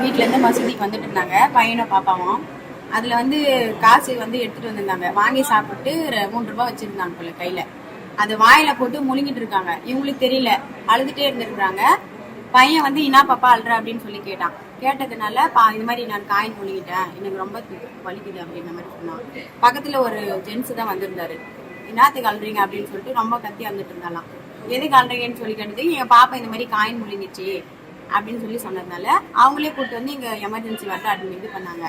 வீட்டிலேருந்து மசூதிக்கு வந்துட்டு இருந்தாங்க பையனும் பாப்பாவும். அதில் வந்து காசு வந்து எடுத்துகிட்டு வந்திருந்தாங்க. வாங்கி சாப்பிட்டு 3 ரூபா வச்சுருந்தாங்க போல கையில். அது வாயில் போட்டு முழுங்கிட்டு இருக்காங்க. இவங்களுக்கு தெரியல, அழுதுகிட்டே இருந்துருக்குறாங்க. பையன் வந்து இன்னா பாப்பா அழுற அப்படின்னு சொல்லி கேட்டான். கேட்டதுனால இது மாதிரி நான் காயின் முழுங்கிட்டேன், எனக்கு ரொம்ப வலிக்குது அப்படின்ற மாதிரி சொன்னான். பக்கத்தில் ஒரு ஜென்ஸு தான் வந்திருந்தாரு. என்னத்துக்கு அழுறீங்க அப்படின்னு சொல்லிட்டு ரொம்ப கத்தி வந்துட்டு இருந்தாலாம். எதுக்கு அழுறீங்கன்னு சொல்லி கேட்டதுக்கு எங்கள் பாப்பா இந்த மாதிரி காயின் முழுங்கிச்சு அப்படின்னு சொல்லி சொன்னதுனால அவங்களே கூப்பிட்டு வந்து இங்கே எமர்ஜென்சி வார்டு அட்மிட் பண்ணாங்க.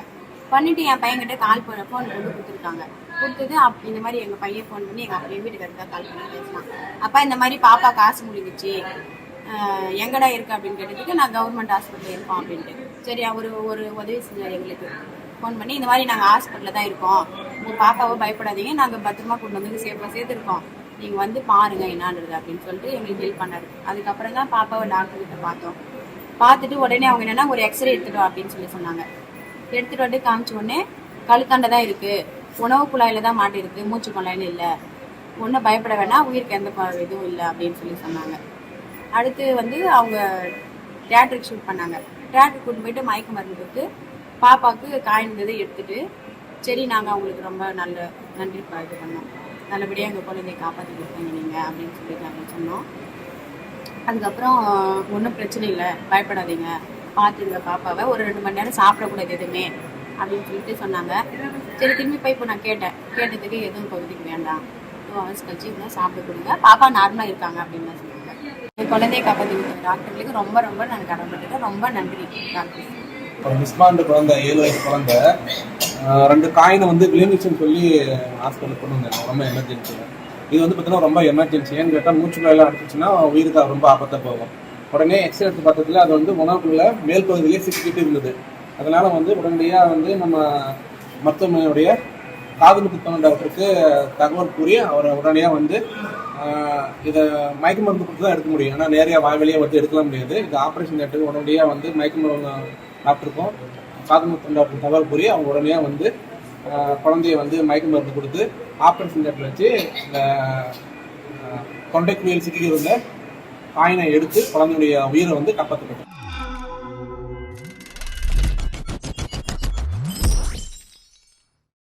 பண்ணிட்டு என் பையன்கிட்ட கால் பண்ண ஃபோன் கொண்டு கொடுத்துருக்காங்க. கொடுத்தது இந்த மாதிரி எங்கள் பையன் ஃபோன் பண்ணி எங்கள் வீட்டுக்காரருக்கு தான் கால் பண்ணி பேசினான். அப்பா இந்த மாதிரி பாப்பா காசு முழுங்கிச்சு, எங்கடா இருக்கு அப்படின்னு கேட்டதுக்கு நான் கவர்மெண்ட் ஹாஸ்பிட்டலில் இருக்கோம் அப்படின்ட்டு. சரி, அவர் ஒரு உதவி செஞ்சார் எங்களுக்கு. ஃபோன் பண்ணி இந்த மாதிரி நாங்கள் ஹாஸ்பிட்டலில் தான் இருக்கோம், உங்கள் பாப்பாவை பயப்படாதீங்க, நாங்கள் பத்திரமா கொண்டு வந்து சேஃபாக சேர்த்துருக்கோம், நீங்கள் வந்து பாருங்க என்னான்றது அப்படின்னு சொல்லிட்டு எங்களுக்கு ஹெல்ப் பண்ணாரு. அதுக்கப்புறம் தான் பாப்பாவை டாக்டர்கிட்ட பார்த்தோம். பார்த்துட்டு உடனே அவங்க என்னன்னா ஒரு எக்ஸ்ரே எடுத்துட்டோம் அப்படின்னு சொல்லி சொன்னாங்க. எடுத்துகிட்டு வந்து காமிச்ச உடனே கழுத்தாண்டை தான் இருக்குது, உணவு குழாயில் தான் மாட்டிருக்கு, மூச்சு குழாயில் இல்லை, ஒன்றும் பயப்பட வேணாம், உயிருக்கு எந்த இதுவும் இல்லை அப்படின்னு சொல்லி சொன்னாங்க. அடுத்து வந்து அவங்க தியேட்டருக்கு ஷூட் பண்ணாங்க. தியேட்டருக்கு கூட்டு போயிட்டு மயக்க மருந்து கொடுத்து பாப்பாவுக்கு காய்ந்ததை எடுத்துட்டு, சரி நாங்கள் அவங்களுக்கு ரொம்ப நன்றி இது பண்ணோம், நல்லபடியாக எங்கள் குழந்தைய காப்பாற்றி கொடுத்தீங்க நீங்கள் அப்படின்னு சொல்லிட்டு நாங்கள் சொன்னோம். அதுக்கப்புறம் ஒன்றும் பிரச்சனை இல்லை, பயப்படாதீங்க, பார்த்துங்க பாப்பாவை, ஒரு 2 மணி நேரம் சாப்பிடக்கூடாது எதுவுமே அப்படின்னு சொல்லிட்டு சொன்னாங்க. சரி, திரும்பி போய் இப்போ நான் கேட்டதுக்கு எதுவும் பகுதிக்கு வேண்டாம், 2 ஹவர்ஸ் கழிச்சு இன்னும் சாப்பிட கொடுங்க, பாப்பா நார்மலாக இருக்காங்க அப்படின்னு தான் சொன்னாங்க. என் குழந்தைய காப்பாற்றி கொடுத்த டாக்டர்களுக்கு ரொம்ப ரொம்ப நான் கடமைப்பட்டுட்டேன். ரொம்ப நன்றி டாக்டர். மிஸ்மான்ற குழந்தை, 7 வயசு குழந்தை, 2 காயினை வந்து விழுந்துச்சுன்னு சொல்லி ஹாஸ்பிட்டலுக்கு கொண்டு வந்தாங்க. ரொம்ப எமர்ஜென்சியில் இது வந்து பார்த்தீங்கன்னா ரொம்ப எமர்ஜென்சி. ஏன்னு கேட்டால் மூச்சுக்குள்ளாயெல்லாம் அடிச்சிச்சுன்னா உயிருக்கு ரொம்ப ஆபத்தாக போகும். உடனே எக்ஸ்ரே எடுத்து பார்த்ததுல அது வந்து உணவுக்குள்ள மேல் பகுதியிலே சிக்கிட்டு இருந்தது. அதனால வந்து உடனடியாக வந்து நம்ம மருத்துவமனையுடைய காது மூக்கு தொண்டை டாக்டருக்கு தகவல் கூறி அவரை உடனடியாக வந்து இதை மயக்க மருந்து கொடுத்து தான் எடுக்க முடியும். ஆனால் நேரையாக வாய் வழியாக வந்து எடுக்கலாம் முடியாது. இது ஆப்ரேஷன் தேட்டருக்கு உடனடியாக வந்து மயக்க மருந்து டாக்டருக்கும் காது மூக்கு தொண்டை டாக்டருக்கு தகவல் கூறி அவங்க உடனடியாக வந்து குழந்தைய வந்து மயக்க மருந்து கொடுத்து ஆப்ரேஷன் தேட்டரில் வச்சு இந்த தொண்டைக்குழியில் சிக்கி இருந்த காயினை எடுத்து குழந்தையுடைய உயிரை வந்து காப்பாற்றப்பட்டது.